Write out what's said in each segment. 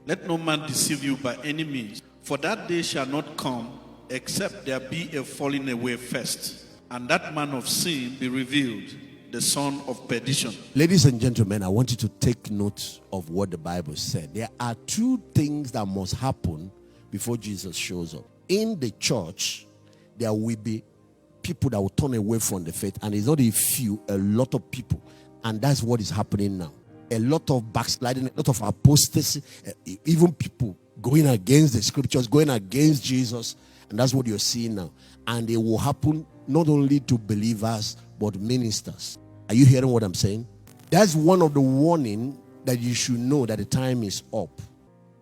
Let no man deceive you by any means, for that day shall not come, except there be a falling away first, and that man of sin be revealed, the son of perdition. Ladies and gentlemen, I want you to take note of what the Bible said. There are two things that must happen before Jesus shows up. In the church, there will be people that will turn away from the faith, and it's not a few, a lot of people. And that's what is happening now. A lot of backsliding, a lot of apostasy, even people going against the scriptures, going against Jesus. And that's what you're seeing now. And it will happen not only to believers, but ministers. Are you hearing what I'm saying? That's one of the warning that you should know that the time is up.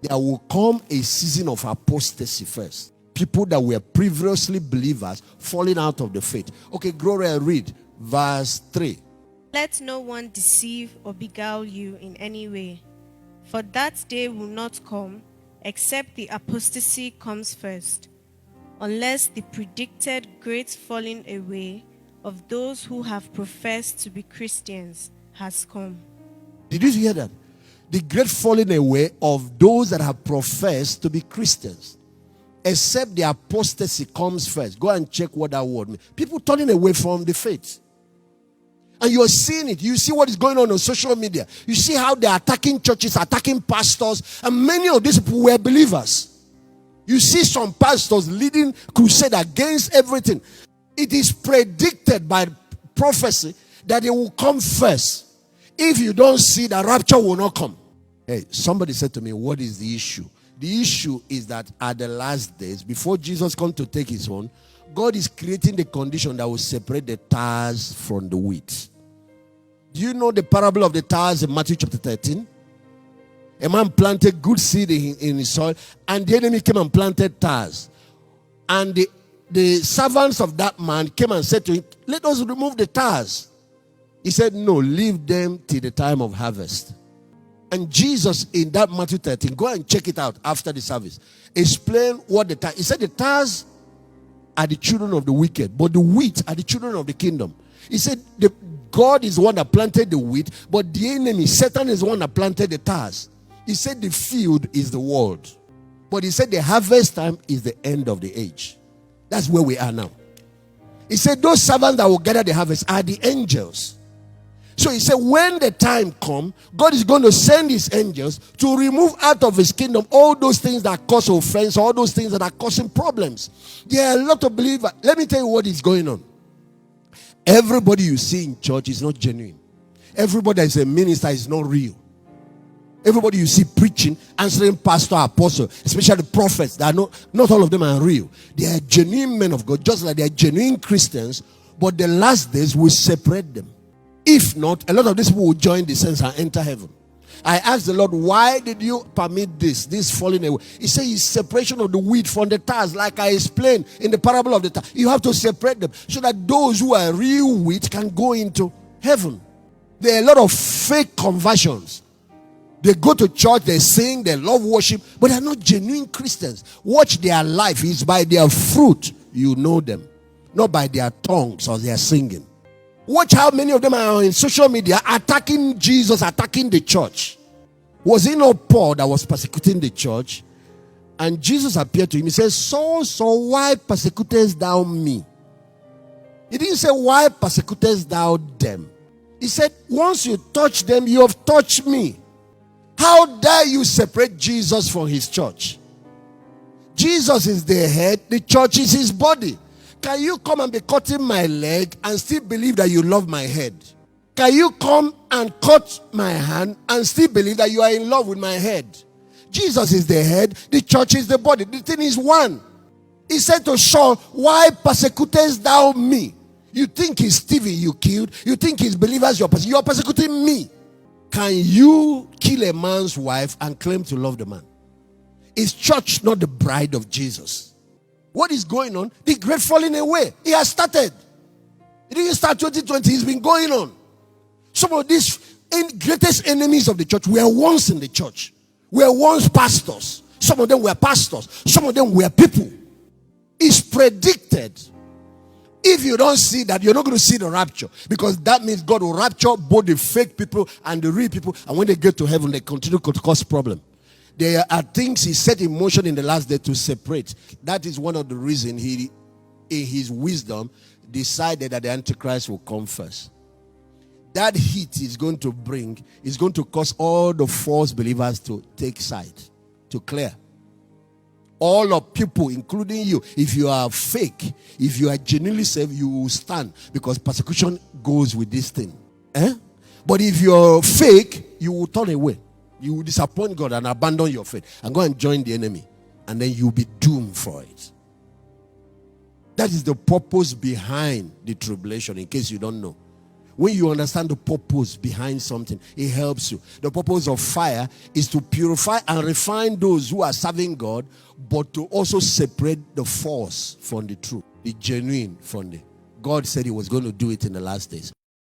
There will come a season of apostasy first. People that were previously believers falling out of the faith. Okay, Gloria, read verse 3. Let no one deceive or beguile you in any way, for that day will not come, except the apostasy comes first, unless the predicted great falling away of those who have professed to be Christians has come. Did you hear that? The great falling away of those that have professed to be Christians. Except the apostasy comes first. Go and check what that word means. People turning away from the faith. And you're seeing it. You see what is going on social media. You see how they're attacking churches, attacking pastors. And many of these people were believers. You see some pastors leading crusade against everything. It is predicted by prophecy that it will come first. If you don't see, the rapture will not come. Hey, somebody said to me, what is the issue? The issue is that at the last days, before Jesus comes to take his own, God is creating the condition that will separate the tares from the wheat. Do you know the parable of the tares in Matthew chapter 13? A man planted good seed in his soil, and the enemy came and planted tares. And the servants of that man came and said to him, let us remove the tares. He said, no, leave them till the time of harvest. And Jesus in that Matthew 13, go and check it out after the service, explain what the tares. He said the tares are the children of the wicked, but the wheat are the children of the kingdom. He said God is the one that planted the wheat, but the enemy, Satan, is the one that planted the tares. He said the field is the world, but he said the harvest time is the end of the age. That's where we are now. He said those servants that will gather the harvest are the angels. So he said when the time comes, God is going to send his angels to remove out of his kingdom all those things that cause offense, all those things that are causing problems. There are a lot of believers. Let me tell you what is going on. Everybody you see in church is not genuine. Everybody that is a minister is not real. Everybody you see preaching, answering pastor, apostle, especially the prophets, that are not all of them are real. They are genuine men of God, just like they are genuine Christians, but the last days will separate them. If not, a lot of these people will join the saints and enter heaven. I asked the Lord, why did you permit this falling away? He said it's separation of the wheat from the tares, like I explained in the parable of the tares. You have to separate them so that those who are real wheat can go into heaven. There are a lot of fake conversions. They go to church, they sing, they love worship, but they are not genuine Christians. Watch their life. It's by their fruit you know them, not by their tongues or their singing. Watch how many of them are in social media attacking Jesus, attacking the church. Was it not Paul that was persecuting the church? And Jesus appeared to him. He said, Saul, why persecutest thou me? He didn't say, why persecutest thou them? He said, once you touch them, you have touched me. How dare you separate Jesus from his church? Jesus is the head, the church is his body. Can you come and be cutting my leg and still believe that you love my head? Can you come and cut my hand and still believe that you are in love with my head? Jesus is the head, the church is the body. The thing is one. He said to Saul, why persecutest thou me? You think it's Stephen you killed? You think it's believers you are persecuting me? Can you kill a man's wife and claim to love the man? Is church not the bride of Jesus? What is going on? The great falling away. It has started. It didn't start 2020. It's been going on. Some of these greatest enemies of the church were once in the church. Were once pastors. Some of them were pastors. Some of them were people. It's predicted. If you don't see that, you're not going to see the rapture. Because that means God will rapture both the fake people and the real people. And when they get to heaven, they continue to cause problem. There are things he set in motion in the last day to separate. That is one of the reasons he, in his wisdom, decided that the Antichrist will come first. That heat is going to bring, is going to cause all the false believers to take side, to clear. All of people, including you, if you are fake, if you are genuinely saved, you will stand, because persecution goes with this thing. But if you're fake, you will turn away. You will disappoint God and abandon your faith and go and join the enemy, and then you'll be doomed for it. That is the purpose behind the tribulation, in case you don't know. When you understand the purpose behind something, it helps you. The purpose of fire is to purify and refine those who are serving God, but to also separate the false from the true, the genuine from the. God said he was going to do it in the last days.